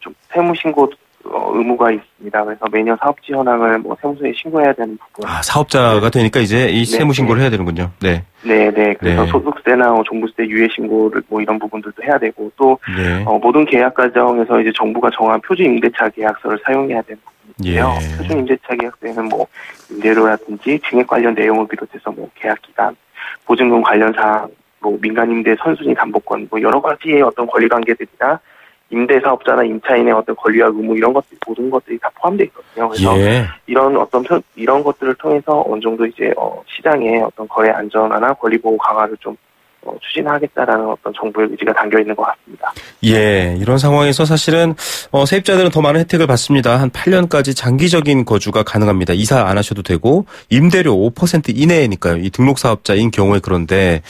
좀 세무신고 의무가 있습니다. 그래서 매년 사업지 현황을 세무서에 신고해야 되는 부분. 사업자가 되니까 이제 이 세무신고를 해야 되는군요. 그래서 소득세나 종부세 유예 신고를 이런 부분들도 해야 되고 또 모든 계약 과정에서 이제 정부가 정한 표준 임대차 계약서를 사용해야 되는 부분인데요. 표준 임대차 계약서에는 임대료라든지 증액 관련 내용을 비롯해서 계약 기간, 보증금 관련 사항, 민간 임대 선순위 담보권, 여러 가지의 어떤 권리 관계들이나 임대 사업자나 임차인의 어떤 권리와 의무 이런 것들 모든 것들이 다 포함되어 있거든요. 그래서 이런 것들을 통해서 어느 정도 이제 시장의 어떤 거래 안전화나 권리 보호 강화를 좀 추진하겠다라는 어떤 정부의 의지가 담겨 있는 것 같습니다. 이런 상황에서 사실은 세입자들은 더 많은 혜택을 받습니다. 한 8년까지 장기적인 거주가 가능합니다. 이사 안 하셔도 되고 임대료 5% 이내니까요. 이 등록사업자인 경우에 그런데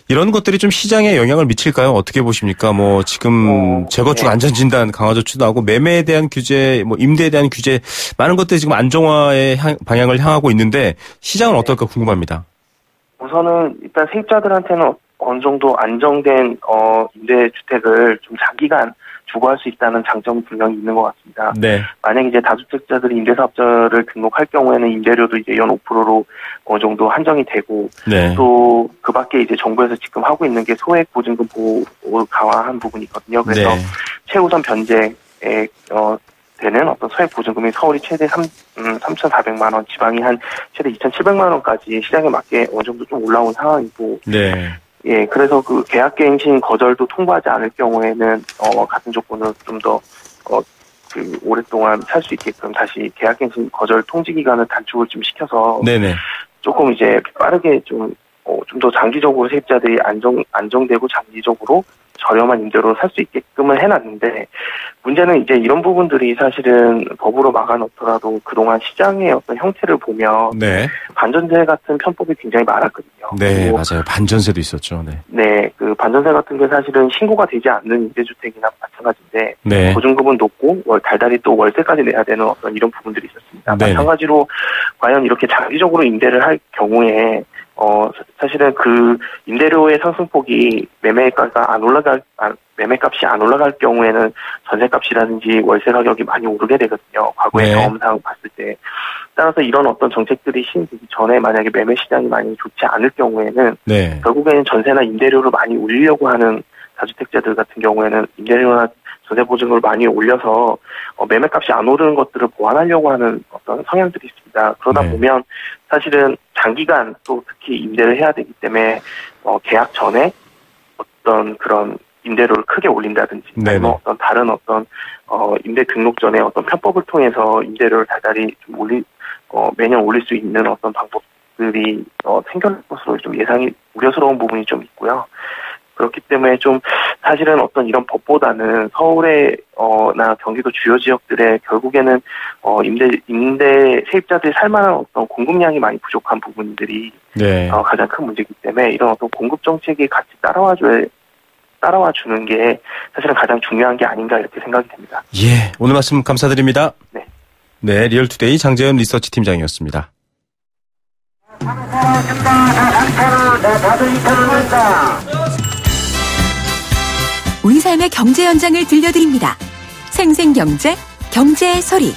이런 것들이 좀 시장에 영향을 미칠까요? 어떻게 보십니까? 지금 재건축 안전진단 강화조치도 하고 매매에 대한 규제, 임대에 대한 규제 많은 것들이 지금 안정화의 방향을 향하고 있는데 시장은 어떨까 궁금합니다. 우선은 일단 세입자들한테는 어느 정도 안정된 임대주택을 좀 장기간 주거할 수 있다는 장점은 분명히 있는 것 같습니다. 만약 이제 다주택자들이 임대사업자를 등록할 경우에는 임대료도 이제 연 5%로 어느 정도 한정이 되고 또 그 밖에 이제 정부에서 지금 하고 있는 게 소액 보증금 보호를 강화한 부분이 있거든요. 그래서 최우선 변제에 되는 어떤 소액 보증금이 서울이 최대 3,400만 원, 지방이 한 최대 2,700만 원까지 시장에 맞게 어느 정도 좀 올라온 상황이고 그래서 그 계약갱신 거절도 통보하지 않을 경우에는 같은 조건으로 좀 더 오랫동안 살 수 있게끔 다시 계약갱신 거절 통지 기간을 단축을 좀 시켜서 조금 이제 빠르게 좀 더 장기적으로 세입자들이 안정되고 장기적으로 저렴한 임대로 살 수 있게끔은 해놨는데 문제는 이제 이런 부분들이 사실은 법으로 막아놓더라도 그동안 시장의 어떤 형태를 보면 반전세 같은 편법이 굉장히 많았거든요. 맞아요. 반전세도 있었죠. 그 반전세 같은 게 사실은 신고가 되지 않는 임대주택이나 마찬가지인데 보증금은 높고 달달이 또 월세까지 내야 되는 어떤 이런 부분들이 있었습니다. 마찬가지로 과연 이렇게 장기적으로 임대를 할 경우에 사실은 그 임대료의 상승폭이 매매값이 안 올라갈 경우에는 전세값이라든지 월세 가격이 많이 오르게 되거든요. 과거의 경험상 봤을 때. 따라서 이런 어떤 정책들이 시행되기 전에 만약에 매매 시장이 많이 좋지 않을 경우에는 결국에는 전세나 임대료를 많이 올리려고 하는 다주택자들 같은 경우에는 임대료나 전세보증금을 많이 올려서 매매값이 안 오르는 것들을 보완하려고 하는 어떤 성향들이 있습니다. 그러다 보면 사실은 장기간 또 특히 임대를 해야 되기 때문에 계약 전에 어떤 그런 임대료를 크게 올린다든지 아니면 어떤 다른 어떤 임대 등록 전에 어떤 편법을 통해서 임대료를 달달이 좀 매년 올릴 수 있는 어떤 방법들이 생겨날 것으로 좀 예상이 우려스러운 부분이 좀 있고요. 그렇기 때문에 좀 사실은 어떤 이런 법보다는 서울의 나 경기도 주요 지역들의 결국에는 임대 세입자들이 살만한 어떤 공급량이 많이 부족한 부분들이 가장 큰 문제이기 때문에 이런 어떤 공급 정책이 같이 따라와 주는 게 사실은 가장 중요한 게 아닌가 이렇게 생각이 됩니다. 예, 오늘 말씀 감사드립니다. 네, 리얼투데이 장재현 리서치 팀장이었습니다. 우리 삶의 경제 현장을 들려드립니다. 생생경제, 경제의 소리.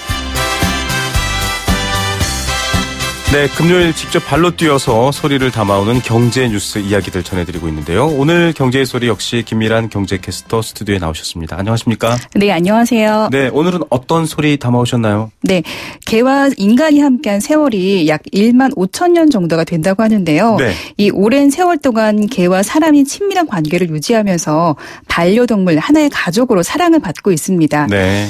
네, 금요일 직접 발로 뛰어서 소리를 담아오는 경제 뉴스 이야기들 전해드리고 있는데요. 오늘 경제의 소리 역시 김미란 경제캐스터 스튜디오에 나오셨습니다. 안녕하십니까? 네, 안녕하세요. 네, 오늘은 어떤 소리 담아오셨나요? 네, 개와 인간이 함께한 세월이 약 1만 5천 년 정도가 된다고 하는데요. 이 오랜 세월 동안 개와 사람이 친밀한 관계를 유지하면서 반려동물 하나의 가족으로 사랑을 받고 있습니다.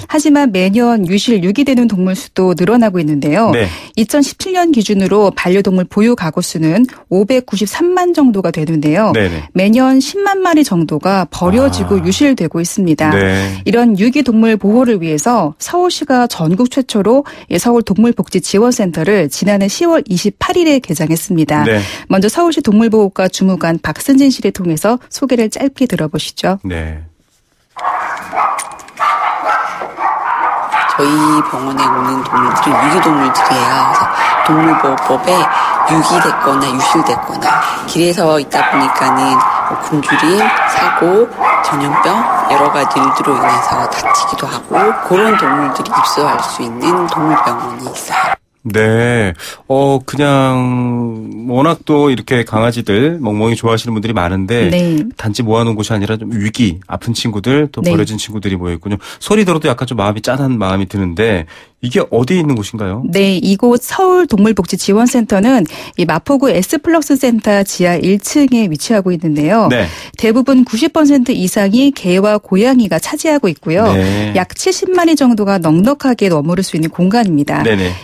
하지만 매년 유실 유기되는 동물 수도 늘어나고 있는데요. 2017년 기준으로 반려동물 보유 가구 수는 593만 정도가 되는데요. 매년 10만 마리 정도가 버려지고 유실되고 있습니다. 이런 유기동물 보호를 위해서 서울시가 전국 최초로 서울동물복지지원센터를 지난해 10월 28일에 개장했습니다. 먼저 서울시 동물보호과 주무관 박승진 씨를 통해서 소개를 짧게 들어보시죠. 저희 병원에 오는 동물들은 유기동물들이에요. 그래서 동물보호법에 유기됐거나 유실됐거나 길에서 있다 보니까는 굶주림, 사고, 전염병 여러 가지 일들로 인해서 다치기도 하고 그런 동물들이 입소할 수 있는 동물병원이 있어요. 네. 그냥 워낙 또 이렇게 강아지들 멍멍이 좋아하시는 분들이 많은데 단지 모아놓은 곳이 아니라 좀 아픈 친구들 또 버려진 친구들이 모여있군요. 소리 들어도 약간 좀 마음이 짠한 마음이 드는데 이게 어디에 있는 곳인가요? 네, 이곳 서울동물복지지원센터는 이 마포구 S플러스 센터 지하 1층에 위치하고 있는데요. 대부분 90% 이상이 개와 고양이가 차지하고 있고요. 약 70마리 정도가 넉넉하게 머무를 수 있는 공간입니다.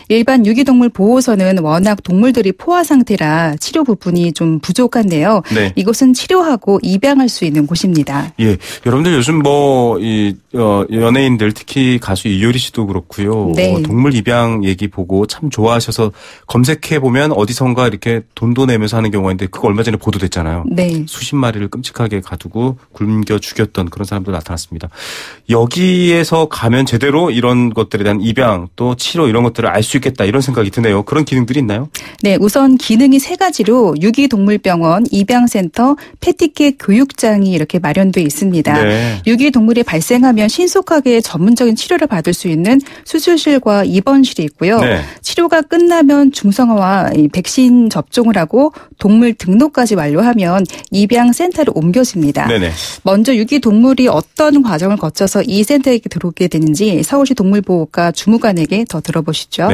일반 유기동물 보호소는 워낙 동물들이 포화 상태라 치료 부분이 좀 부족한데요. 이곳은 치료하고 입양할 수 있는 곳입니다. 예, 여러분들 요즘 연예인들 특히 가수 이효리 씨도 그렇고요. 동물 입양 얘기 보고 참 좋아하셔서 검색해 보면 어디선가 이렇게 돈도 내면서 하는 경우가 있는데 그거 얼마 전에 보도됐잖아요. 수십 마리를 끔찍하게 가두고 굶겨 죽였던 그런 사람도 나타났습니다. 여기에서 가면 제대로 이런 것들에 대한 입양 또 치료 이런 것들을 알 수 있겠다 이런 생각이 드네요. 그런 기능들이 있나요? 네, 우선 기능이 세 가지로 유기동물병원, 입양센터, 패티캣 교육장이 이렇게 마련돼 있습니다. 유기동물이 발생하면 신속하게 전문적인 치료를 받을 수 있는 수술실과 입원실이 있고요. 치료가 끝나면 중성화와 백신 접종을 하고 동물 등록까지 완료하면 입양센터로 옮겨집니다. 먼저 유기동물이 어떤 과정을 거쳐서 이 센터에 들어오게 되는지 서울시 동물보호과 주무관에게 더 들어보시죠.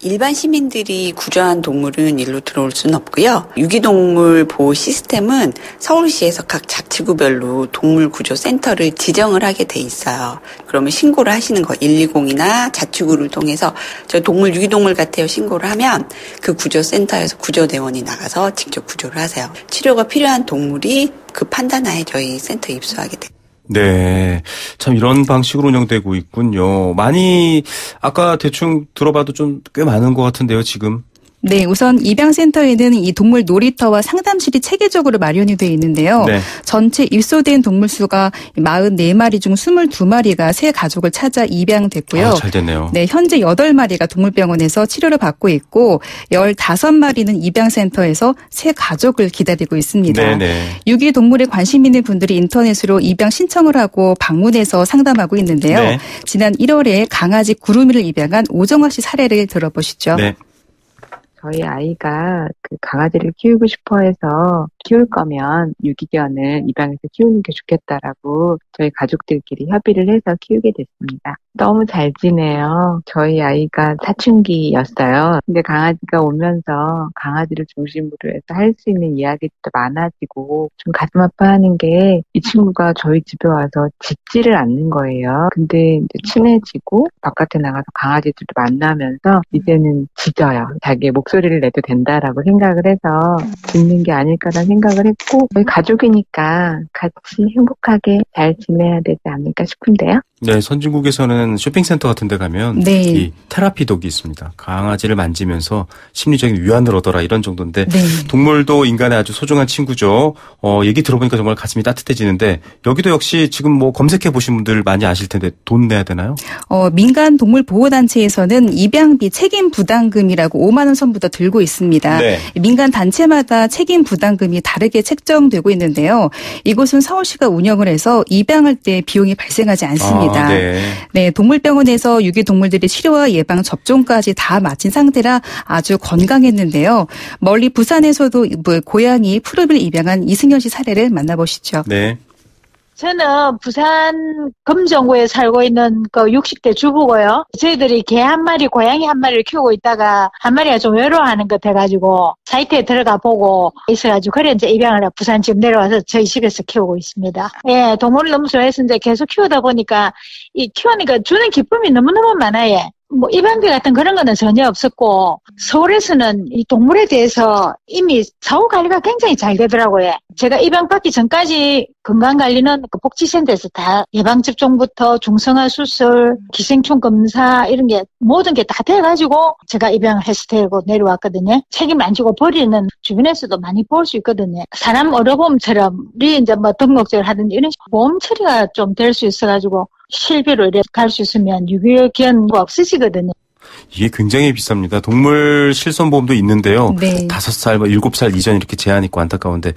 일반 시민들이 구조한 동물은 일로 들어올 수는 없고요. 유기동물 보호 시스템은 서울시에서 각 자치구별로 동물구조센터를 지정을 하게 돼 있어요. 그러면 신고를 하시는 거 120이나 자치구를 통해서 저 동물 유기동물 같아요 신고를 하면 그 구조센터에서 구조대원이 나가서 직접 구조를 하세요. 치료가 필요한 동물이 그 판단하에 저희 센터에 입소하게 돼요. 네. 참 이런 방식으로 운영되고 있군요. 많이 아까 대충 들어봐도 좀 꽤 많은 것 같은데요, 지금. 네, 우선 입양센터에는 이 동물 놀이터와 상담실이 체계적으로 마련이 되어 있는데요. 전체 입소된 동물 수가 44마리 중 22마리가 새 가족을 찾아 입양됐고요. 잘 됐네요. 네, 현재 8마리가 동물병원에서 치료를 받고 있고 15마리는 입양센터에서 새 가족을 기다리고 있습니다. 유기동물에 관심 있는 분들이 인터넷으로 입양 신청을 하고 방문해서 상담하고 있는데요. 지난 1월에 강아지 구름이를 입양한 오정화 씨 사례를 들어보시죠. 저희 아이가 그 강아지를 키우고 싶어 해서 키울 거면 유기견을 입양해서 키우는 게 좋겠다라고 저희 가족들끼리 협의를 해서 키우게 됐습니다. 너무 잘 지내요. 저희 아이가 사춘기였어요. 근데 강아지가 오면서 강아지를 중심으로 해서 할 수 있는 이야기도 많아지고 좀 가슴 아파하는 게 이 친구가 저희 집에 와서 짖지를 않는 거예요. 근데 이제 친해지고 바깥에 나가서 강아지들도 만나면서 이제는 짖어요. 자기의 목소리를 내도 된다라고 생각을 해서 짖는 게 아닐까라는 생각을 했고 저희 가족이니까 같이 행복하게 잘 지내야 되지 않을까 싶은데요. 네, 선진국에서는 쇼핑센터 같은 데 가면 네. 이 테라피독이 있습니다. 강아지를 만지면서 심리적인 위안을 얻어라 이런 정도인데 네. 동물도 인간의 아주 소중한 친구죠. 얘기 들어보니까 정말 가슴이 따뜻해지는데 여기도 역시 지금 뭐 검색해 보신 분들 많이 아실 텐데 돈 내야 되나요? 민간 동물 보호단체에서는 입양비 책임 부담금이라고 5만 원 선부터 들고 있습니다. 네. 민간 단체마다 책임 부담금이 다르게 책정되고 있는데요. 이곳은 서울시가 운영을 해서 입양할 때 비용이 발생하지 않습니다. 네, 동물병원에서 유기동물들의 치료와 예방 접종까지 다 마친 상태라 아주 건강했는데요. 멀리 부산에서도 고양이 푸르미를 입양한 이승현 씨 사례를 만나보시죠. 네. 저는 부산 금정구에 살고 있는 그 60대 주부고요. 저희들이 개 한 마리, 고양이 한 마리를 키우고 있다가 한 마리가 좀 외로워하는 것 같아가지고 사이트에 들어가 보고 있어가지고 그래 이제 입양을 부산 지금 내려와서 저희 집에서 키우고 있습니다. 예, 동물을 너무 좋아해서 이제 계속 키우다 보니까 이 키우니까 주는 기쁨이 너무너무 많아요. 뭐 입양비 같은 그런 거는 전혀 없었고 서울에서는 이 동물에 대해서 이미 사후 관리가 굉장히 잘 되더라고요. 제가 입양받기 전까지 건강관리는 그 복지센터에서 다 예방접종부터 중성화 수술, 기생충 검사 이런 게 모든 게 다 돼가지고 제가 입양을 해서 데리고 내려왔거든요. 책임 안 지고 버리는 주변에서도 많이 볼 수 있거든요. 사람 의료보험처럼 우리 이제 뭐 등록제를 하든지 이런 식으로 보험 처리가 좀 될 수 있어가지고 실비로 이렇게 갈 수 있으면 유기견도 없으시거든요. 이게 굉장히 비쌉니다. 동물 실손보험도 있는데요. 네. 5살, 7살 이전 이렇게 제한 있고 안타까운데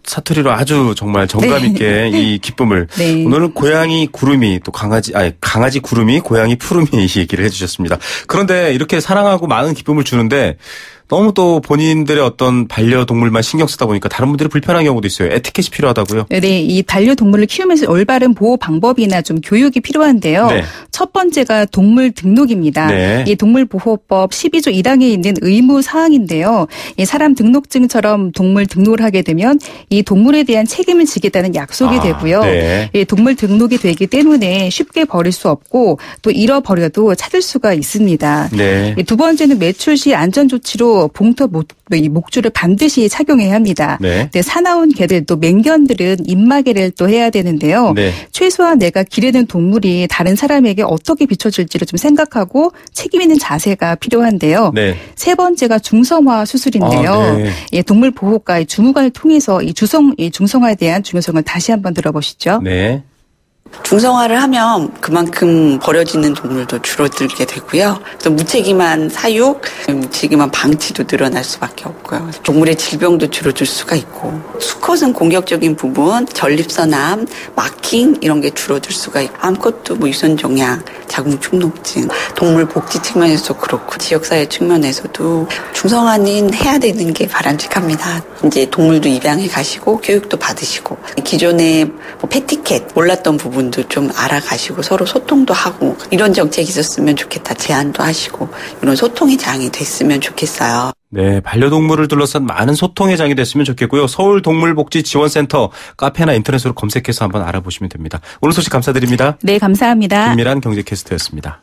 사투리로 아주 정말 정감 있게 네. 이 기쁨을 네. 오늘은 고양이 구름이 또 강아지 구름이 고양이 푸름이 얘기를 해주셨습니다. 그런데 이렇게 사랑하고 많은 기쁨을 주는데 너무 또 본인들의 어떤 반려동물만 신경 쓰다 보니까 다른 분들이 불편한 경우도 있어요. 에티켓이 필요하다고요? 네, 이 반려동물을 키우면서 올바른 보호 방법이나 좀 교육이 필요한데요. 네. 첫 번째가 동물 등록입니다. 네. 이 동물보호법 12조 1항에 있는 의무 사항인데요. 이 사람 등록증처럼 동물 등록을 하게 되면 이 동물에 대한 책임을 지겠다는 약속이 되고요. 네. 이 동물 등록이 되기 때문에 쉽게 버릴 수 없고 또 잃어버려도 찾을 수가 있습니다. 네. 두 번째는 매출 시 안전조치로 봉터 목줄을 반드시 착용해야 합니다. 네. 네, 사나운 개들 또 맹견들은 입마개를 또 해야 되는데요. 네. 최소한 내가 기르는 동물이 다른 사람에게 어떻게 비춰질지를 좀 생각하고 책임 있는 자세가 필요한데요. 네. 세 번째가 중성화 수술인데요. 네. 예, 동물보호과의 주무관을 통해서 이 중성화에 대한 중요성을 다시 한번 들어보시죠. 네. 중성화를 하면 그만큼 버려지는 동물도 줄어들게 되고요. 또 무책임한 사육, 무책임한 방치도 늘어날 수밖에 없고요. 동물의 질병도 줄어들 수가 있고 수컷은 공격적인 부분, 전립선암, 마킹 이런 게 줄어들 수가 있고 암컷도 뭐 유선종양, 자궁축농증, 동물 복지 측면에서도 그렇고 지역사회 측면에서도 중성화는 해야 되는 게 바람직합니다. 이제 동물도 입양해 가시고 교육도 받으시고 기존에 뭐 패티켓 몰랐던 부분도 좀 알아가시고 서로 소통도 하고 이런 정책이 있었으면 좋겠다 제안도 하시고 이런 소통의 장이 됐으면 좋겠어요. 네, 반려동물을 둘러싼 많은 소통의 장이 됐으면 좋겠고요. 서울동물복지지원센터 카페나 인터넷으로 검색해서 한번 알아보시면 됩니다. 오늘 소식 감사드립니다. 네, 감사합니다. 김미란 경제캐스터였습니다.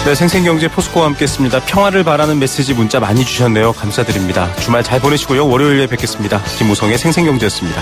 네, 생생경제 포스코와 함께했습니다. 평화를 바라는 메시지 문자 많이 주셨네요. 감사드립니다. 주말 잘 보내시고요. 월요일에 뵙겠습니다. 김우성의 생생경제였습니다.